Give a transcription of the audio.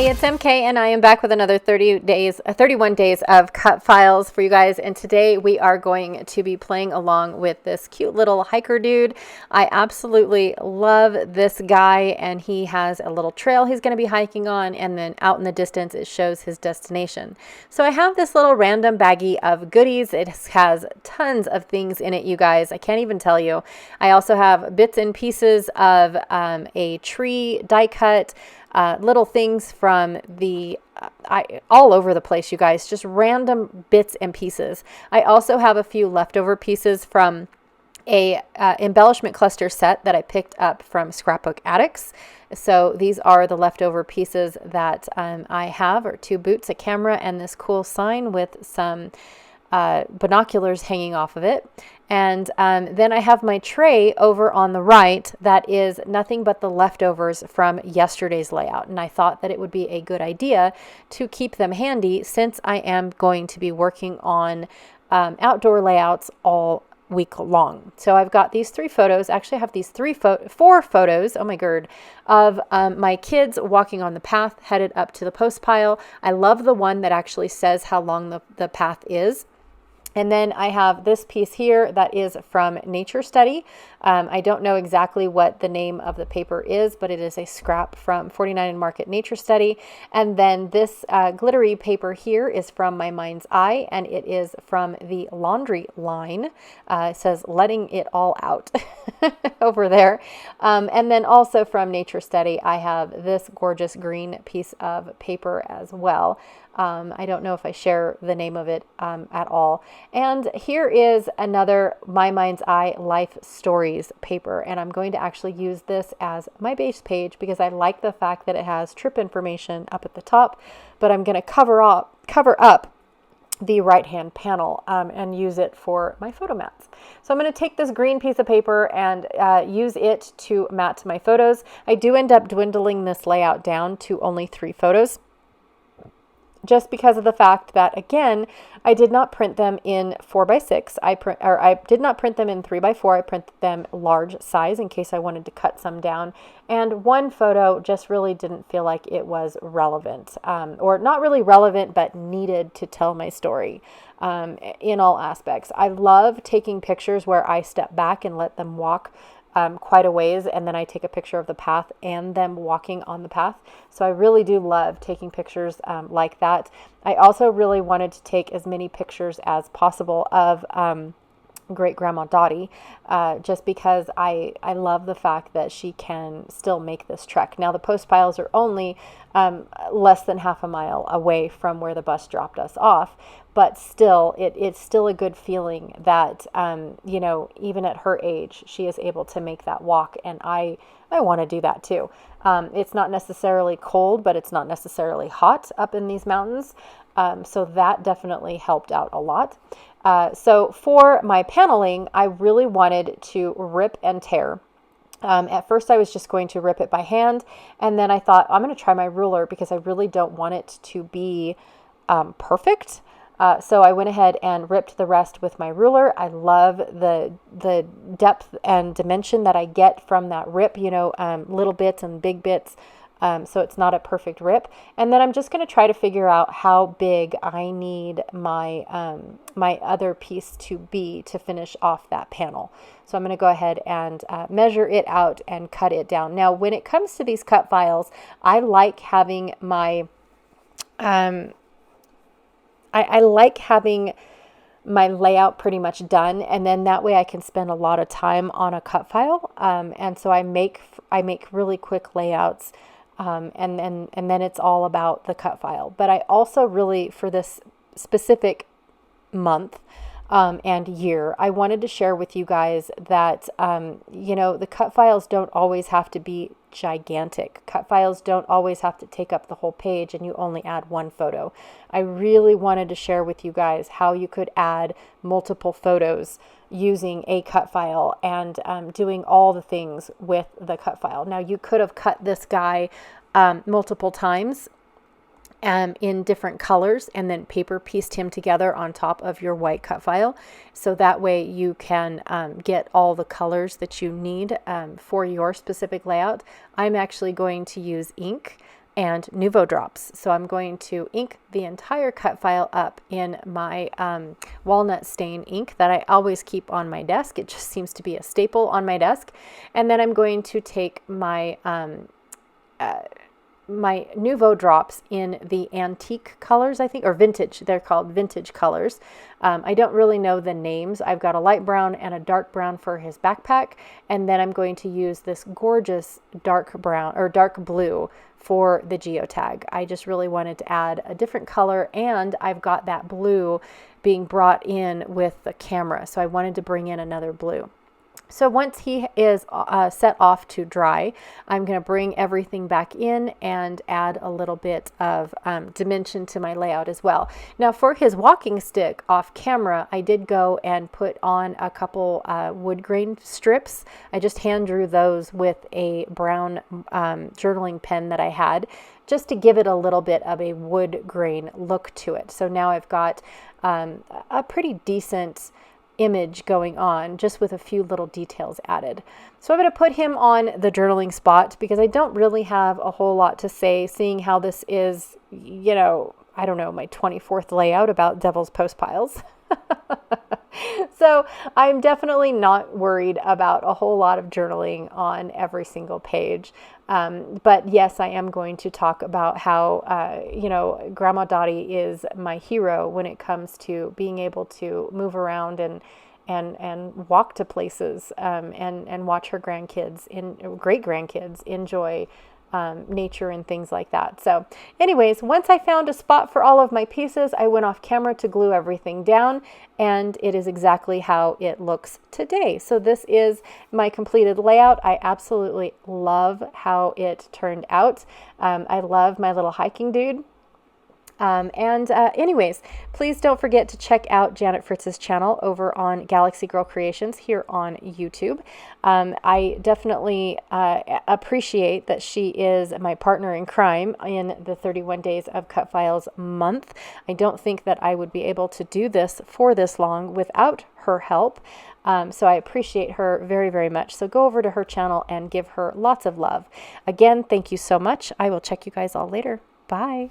Hey, it's MK, and I am back with another 31 days of cut files for you guys. And today we are going to be playing along with this cute little hiker dude. I absolutely love this guy, and he has a little trail he's going to be hiking on, and then out in the distance it shows his destination. So I have this little random baggie of goodies. It has tons of things in it, you guys. I can't even tell you. I also have bits and pieces of a tree die cut. Little things from the all over the place, you guys, just random bits and pieces. I also have a few leftover pieces from a embellishment cluster set that I picked up from Scrapbook Addicts. So these are the leftover pieces that I have, or 2 boots, a camera, and this cool sign with some binoculars hanging off of it. And then I have my tray over on the right that is nothing but the leftovers from yesterday's layout. And I thought that it would be a good idea to keep them handy since I am going to be working on outdoor layouts all week long. So I've got these 3 photos. Actually, I have these 4 photos, oh my god, of my kids walking on the path headed up to the post pile. I love the one that actually says how long the path is. And then I have this piece here that is from Nature Study. I don't know exactly what the name of the paper is, but it is a scrap from 49 and Market Nature Study. And then this glittery paper here is from My Mind's Eye, and it is from the laundry line. It says letting it all out over there. And then also from Nature Study, I have this gorgeous green piece of paper as well. I don't know if I share the name of it at all. And here is another My Mind's Eye Life Stories paper. And I'm going to actually use this as my base page because I like the fact that it has trip information up at the top, but I'm going to cover up the right-hand panel and use it for my photo mats. So I'm going to take this green piece of paper and use it to mat my photos. I do end up dwindling this layout down to only 3 photos. Just because of the fact that, again, I did not print them in 4x6. I did not print them in 3x4. I printed them large size in case I wanted to cut some down. And one photo just really didn't feel like it was relevant, or not really relevant, but needed to tell my story in all aspects. I love taking pictures where I step back and let them walk quite a ways, and then I take a picture of the path and them walking on the path. So I really do love taking pictures like that. I also really wanted to take as many pictures as possible of great grandma Dottie, just because I love the fact that she can still make this trek. Now the post piles are only less than half a mile away from where the bus dropped us off, but still it's still a good feeling that even at her age she is able to make that walk, and I want to do that too. It's not necessarily cold, but it's not necessarily hot up in these mountains, so that definitely helped out a lot. So for my paneling, I really wanted to rip and tear. At first I was just going to rip it by hand, and then I thought I'm going to try my ruler because I really don't want it to be perfect. So I went ahead and ripped the rest with my ruler. I love the depth and dimension that I get from that rip, little bits and big bits. So it's not a perfect rip. And then I'm just going to try to figure out how big I need my my other piece to be to finish off that panel. So I'm going to go ahead and measure it out and cut it down. Now, when it comes to these cut files, I like having my I like having my layout pretty much done, and then that way I can spend a lot of time on a cut file. And so I make really quick layouts. And then it's all about the cut file. But I also really, for this specific month and year, I wanted to share with you guys that, the cut files don't always have to be gigantic. Cut files don't always have to take up the whole page and you only add 1 photo. I really wanted to share with you guys how you could add multiple photos using a cut file and doing all the things with the cut file. Now, you could have cut this guy multiple times in different colors and then paper pieced him together on top of your white cut file. So that way you can get all the colors that you need for your specific layout. I'm actually going to use ink and Nuvo drops. So I'm going to ink the entire cut file up in my walnut stain ink that I always keep on my desk. It just seems to be a staple on my desk. And then I'm going to take my my Nuvo drops in the antique colors, I think, or vintage. They're called vintage colors. I don't really know the names. I've got a light brown and a dark brown for his backpack. And then I'm going to use this gorgeous dark brown or dark blue for the geotag. I just really wanted to add a different color, and I've got that blue being brought in with the camera. So I wanted to bring in another blue. So once he is set off to dry, I'm going to bring everything back in and add a little bit of dimension to my layout as well. Now for his walking stick off camera, I did go and put on a couple wood grain strips. I just hand drew those with a brown journaling pen that I had, just to give it a little bit of a wood grain look to it. So now I've got a pretty decent image going on, just with a few little details added. So I'm going to put him on the journaling spot because I don't really have a whole lot to say, seeing how this is, you know, I don't know, my 24th layout about Devil's Post Piles. So I'm definitely not worried about a whole lot of journaling on every single page. But yes, I am going to talk about how, you know, Grandma Dottie is my hero when it comes to being able to move around and walk to places, and watch her grandkids, great grandkids enjoy nature and things like that. So anyways, once I found a spot for all of my pieces, I went off camera to glue everything down, and it is exactly how it looks today. So this is my completed layout. I absolutely love how it turned out. I love my little hiking dude. Anyways, please don't forget to check out Janet Fritz's channel over on Galaxy Girl Creations here on YouTube. I definitely appreciate that she is my partner in crime in the 31 Days of Cut Files month. I don't think that I would be able to do this for this long without her help. So I appreciate her very, very much. So go over to her channel and give her lots of love. Again, thank you so much. I will check you guys all later. Bye.